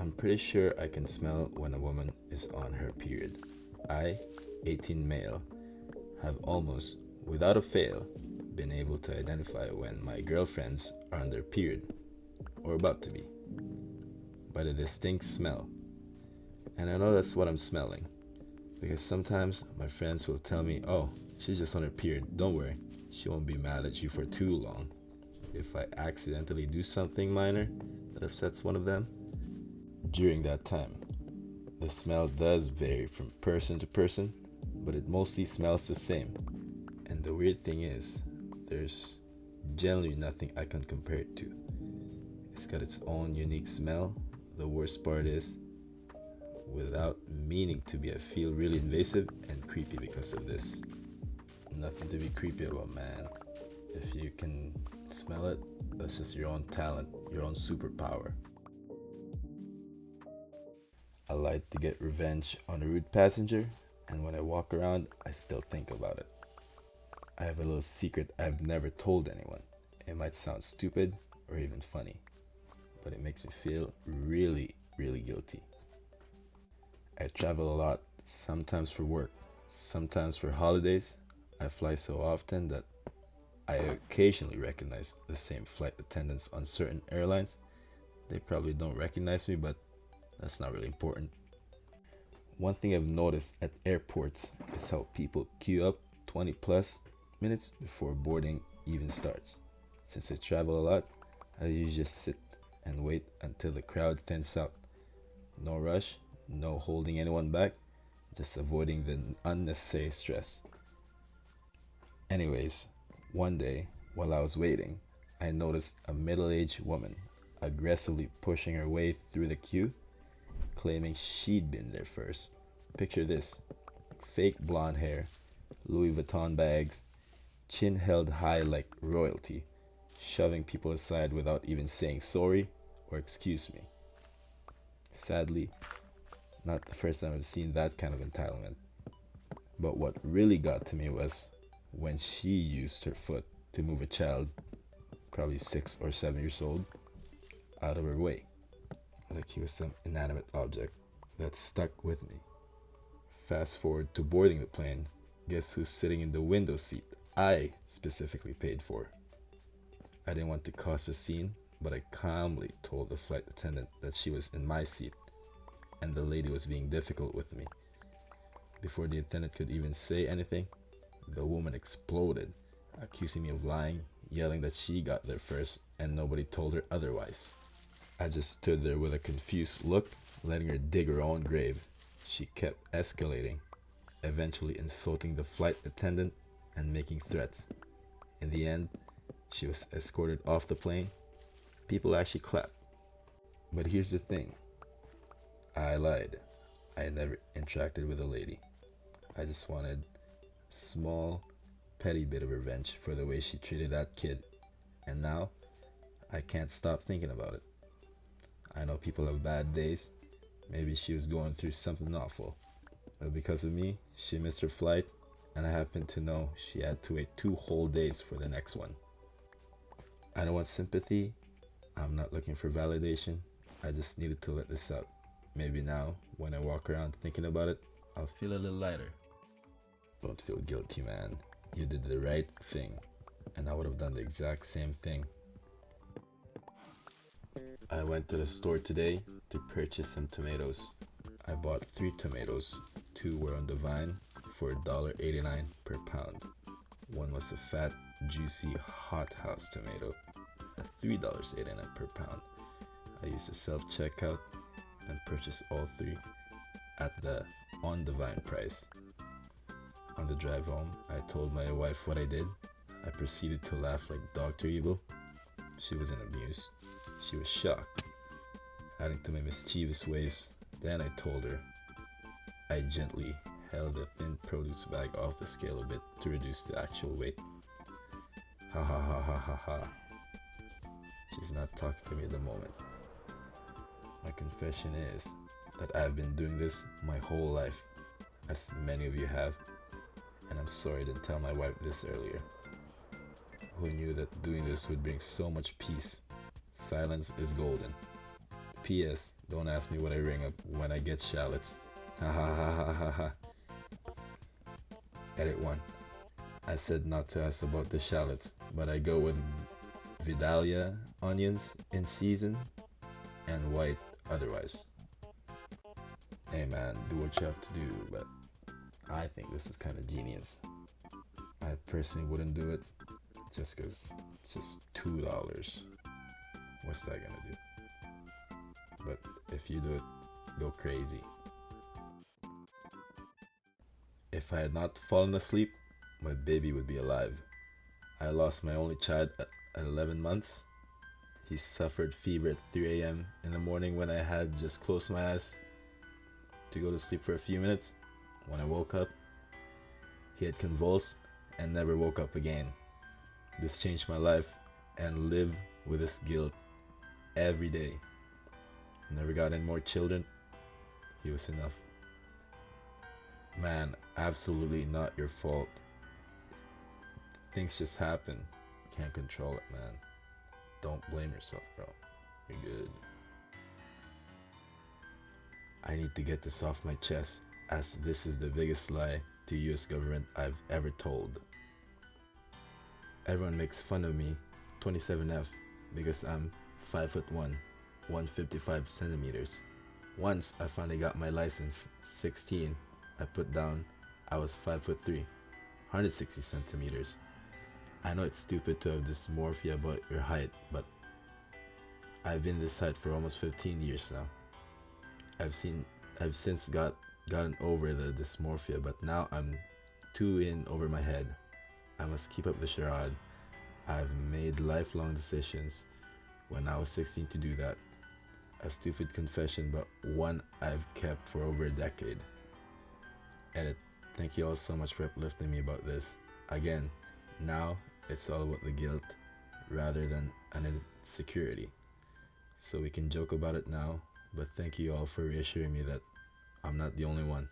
I'm pretty sure I can smell when a woman is on her period. I, 18 male, have almost, without a fail, been able to identify when my girlfriends are on their period, or about to be, by the distinct smell. And I know that's what I'm smelling, because sometimes my friends will tell me, oh, she's just on her period, don't worry, she won't be mad at you for too long. If I accidentally do something minor that upsets one of them during that time. The smell does vary from person to person, but it mostly smells the same. And the weird thing is, there's generally nothing I can compare it to. It's got its own unique smell. The worst part is, without meaning to be, I feel really invasive and creepy because of this. Nothing to be creepy about, man. If you can smell it, that's just your own talent, your own superpower. I like to get revenge on a rude passenger, and when I walk around, I still think about it. I have a little secret I've never told anyone. It might sound stupid or even funny, but it makes me feel really, really guilty. I travel a lot, sometimes for work, sometimes for holidays. I fly so often that I occasionally recognize the same flight attendants on certain airlines. They probably don't recognize me, but that's not really important. One thing I've noticed at airports is how people queue up 20 plus minutes before boarding even starts. Since I travel a lot, I usually just sit and wait until the crowd thins out. No rush, no holding anyone back, just avoiding the unnecessary stress. Anyways, one day, while I was waiting, I noticed a middle aged woman aggressively pushing her way through the queue, claiming she'd been there first. Picture this: fake blonde hair, Louis Vuitton bags, chin held high like royalty, shoving people aside without even saying sorry or excuse me. Sadly, not the first time I've seen that kind of entitlement. But what really got to me was when she used her foot to move a child, probably 6 or 7 years old, out of her way, like he was some inanimate object that stuck with me. Fast forward to boarding the plane, guess who's sitting in the window seat I specifically paid for? I didn't want to cause a scene, but I calmly told the flight attendant that she was in my seat and the lady was being difficult with me. Before the attendant could even say anything, the woman exploded, accusing me of lying, yelling that she got there first and nobody told her otherwise. I just stood there with a confused look, letting her dig her own grave. She kept escalating, eventually insulting the flight attendant and making threats. In the end, she was escorted off the plane. People actually clapped. But here's the thing: I lied. I never interacted with a lady. I just wanted a small, petty bit of revenge for the way she treated that kid. And now, I can't stop thinking about it. I know people have bad days. Maybe she was going through something awful. But because of me, she missed her flight, and I happen to know she had to wait 2 whole days for the next one. I don't want sympathy. I'm not looking for validation. I just needed to let this out. Maybe now, when I walk around thinking about it, I'll feel a little lighter. Don't feel guilty, man. You did the right thing, and I would have done the exact same thing. I went to the store today to purchase some tomatoes. I bought 3 tomatoes. 2 were on the vine for $1.89 per pound. One was a fat, juicy, hothouse tomato at $3.89 per pound. I used the self-checkout and purchased all 3 at the on the vine price. On the drive home, I told my wife what I did. I proceeded to laugh like Dr. Evil. She wasn't amused. She was shocked. Adding to my mischievous ways, then I told her. I gently held the thin produce bag off the scale a bit to reduce the actual weight. Ha ha ha ha ha ha. She's not talking to me at the moment. My confession is that I've been doing this my whole life, as many of you have, and I'm sorry I didn't tell my wife this earlier. Who knew that doing this would bring so much peace? Silence is golden. P.S. Don't ask me what I ring up when I get shallots. Ha ha ha ha ha ha. Edit 1. I said not to ask about the shallots, but I go with Vidalia onions in season and white otherwise. Hey man, do what you have to do, but I think this is kind of genius. I personally wouldn't do it just because it's just $2. What's that gonna do? But if you do it, go crazy. If I had not fallen asleep, my baby would be alive. I lost my only child at 11 months. He suffered fever at 3 a.m. in the morning when I had just closed my eyes to go to sleep for a few minutes. When I woke up, he had convulsed and never woke up again. This changed my life and live with this guilt every day. Never got any more children. He was enough. Man, absolutely not your fault. Things just happen. Can't control it, man. Don't blame yourself, bro. You're good. I need to get this off my chest, as this is the biggest lie to US government I've ever told. Everyone makes fun of me, 27F, because I'm 5'1", 155 centimeters. Once I finally got my license, 16, I put down I was 5'3", 160 centimeters. I know it's stupid to have dysmorphia about your height, but I've been this height for almost 15 years now. I've since gotten over the dysmorphia, but now I'm too in over my head. I must keep up the charade. I've made lifelong decisions when I was 16 to do that. A stupid confession, but one I've kept for over a decade. Edit. Thank you all so much for uplifting me about this. Again, now it's all about the guilt rather than an insecurity. So we can joke about it now, but thank you all for reassuring me that I'm not the only one.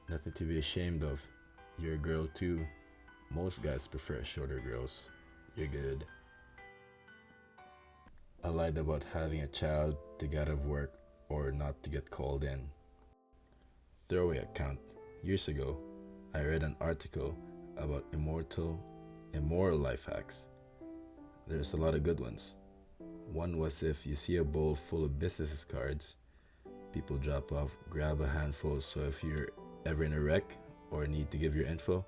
Nothing to be ashamed of. You're a girl too. Most guys prefer shorter girls. You're good. I lied about having a child to get out of work or not to get called in. Throwaway account. Years ago, I read an article about immoral life hacks. There's a lot of good ones. One was if you see a bowl full of business cards, people drop off, grab a handful, so if you're ever in a wreck or need to give your info,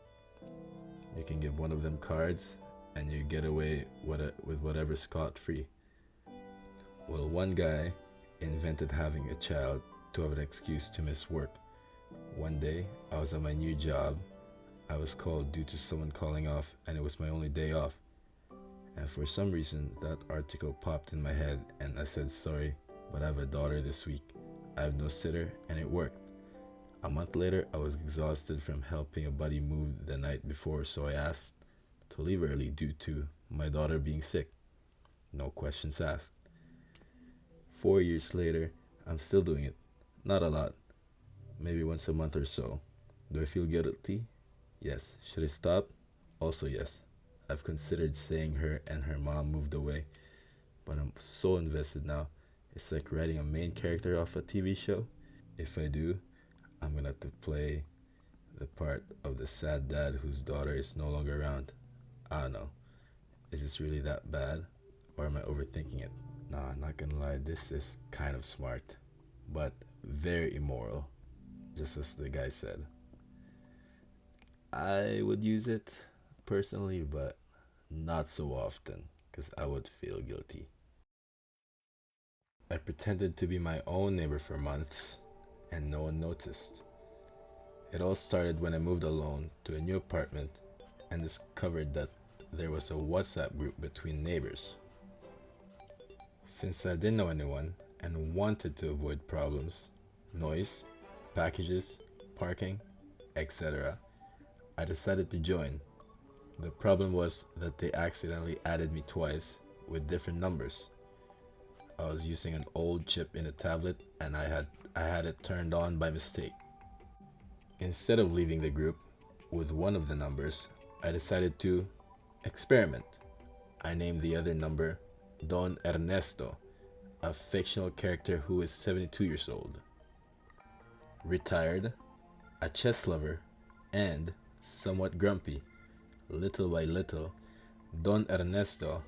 you can give one of them cards and you get away with whatever scot-free. Well, one guy invented having a child to have an excuse to miss work. One day, I was at my new job. I was called due to someone calling off, and it was my only day off. And for some reason, that article popped in my head, and I said sorry, but I have a daughter this week. I have no sitter, and it worked. A month later, I was exhausted from helping a buddy move the night before, so I asked to leave early due to my daughter being sick. No questions asked. 4 years later, I'm still doing it. Not a lot. Maybe once a month or so. Do I feel guilty? Yes. Should I stop? Also yes. I've considered saying her and her mom moved away, but I'm so invested now. It's like writing a main character off a TV show. If I do, I'm gonna have to play the part of the sad dad whose daughter is no longer around. I don't know. Is this really that bad? Or am I overthinking it? Nah, I'm not gonna lie, this is kind of smart, but very immoral, just as the guy said. I would use it personally, but not so often, because I would feel guilty. I pretended to be my own neighbor for months, and no one noticed. It all started when I moved alone to a new apartment and discovered that there was a WhatsApp group between neighbors. Since I didn't know anyone and wanted to avoid problems, noise, packages, parking, etc., I decided to join. The problem was that they accidentally added me twice with different numbers. I was using an old chip in a tablet and I had it turned on by mistake. Instead of leaving the group with one of the numbers, I decided to experiment. I named the other number Don Ernesto a fictional character who is 72 years old, retired, a chess lover, and somewhat grumpy. Little by little, Don Ernesto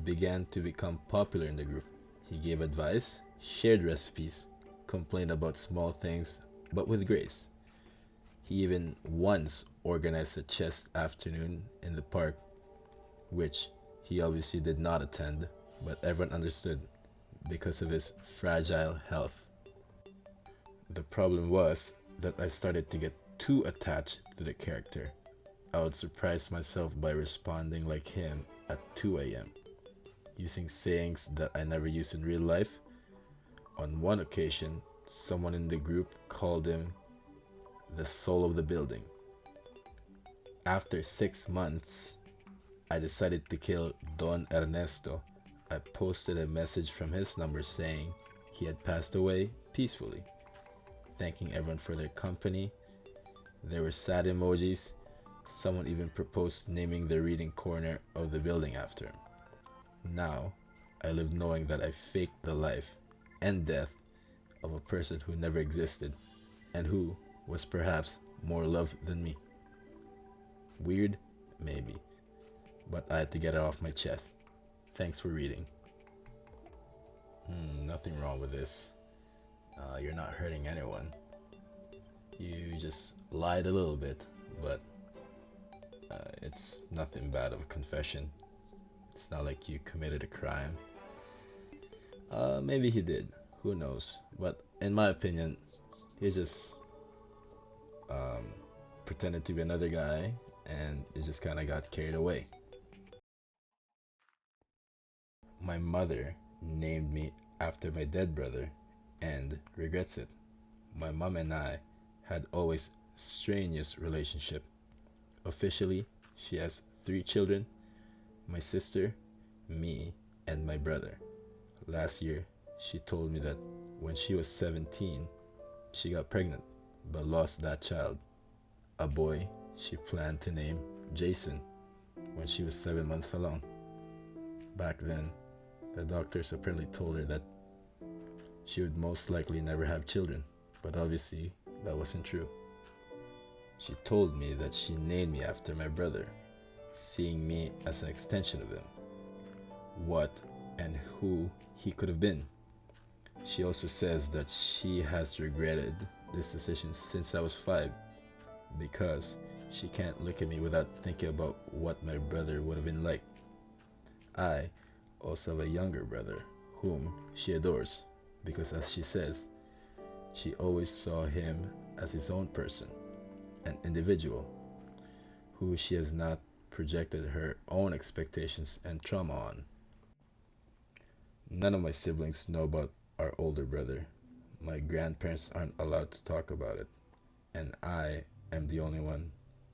began to become popular in the group. He gave advice, shared recipes, complained about small things, but with grace. He even once organized a chess afternoon in the park, which he obviously did not attend, but everyone understood because of his fragile health. The problem was that I started to get too attached to the character. I would surprise myself by responding like him at 2 a.m., using sayings that I never use in real life. On one occasion, someone in the group called him the soul of the building. After 6 months, I decided to kill Don Ernesto. I posted a message from his number saying he had passed away peacefully, thanking everyone for their company. There were sad emojis. Someone even proposed naming the reading corner of the building after him. Now, I live knowing that I faked the life and death of a person who never existed and who was perhaps more loved than me. Weird? Maybe. But I had to get it off my chest. Thanks for reading. Nothing wrong with this. You're not hurting anyone. You just lied a little bit, but it's nothing bad of a confession. It's not like you committed a crime. Maybe he did. Who knows? But in my opinion, he just pretended to be another guy and it just kind of got carried away. My mother named me after my dead brother and regrets it. My mom and I had always strenuous relationship. Officially, she has 3 children, my sister, me, and my brother. Last year, she told me that when she was 17, she got pregnant but lost that child, a boy she planned to name Jason when she was 7 months along. Back then, the doctors apparently told her that she would most likely never have children, but obviously that wasn't true. She told me that she named me after my brother, seeing me as an extension of him, what and who he could have been. She also says that she has regretted this decision since I was 5 because she can't look at me without thinking about what my brother would have been like. I also have a younger brother whom she adores because, as she says, she always saw him as his own person, an individual who she has not projected her own expectations and trauma on. None of my siblings know about our older brother. My grandparents aren't allowed to talk about it, and I am the only one,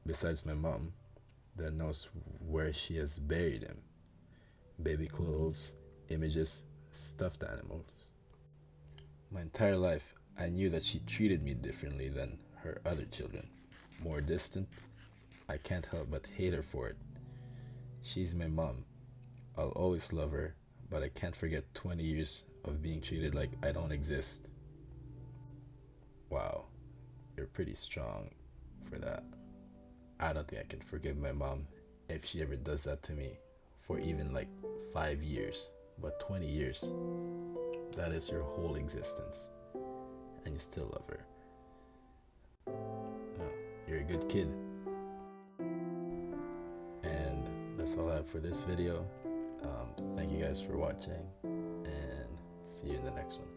besides my mom, that knows where she has buried him. Baby clothes, images, stuffed animals. My entire life, I knew that she treated me differently than her other children. More distant. I can't help but hate her for it. She's my mom. I'll always love her, but I can't forget 20 years of being treated like I don't exist. Wow, you're pretty strong for that. I don't think I can forgive my mom if she ever does that to me for even like 5 years, but 20 years. That is your whole existence, and you still love her. Oh, you're a good kid. And that's all I have for this video. Thank you guys for watching, and see you in the next one.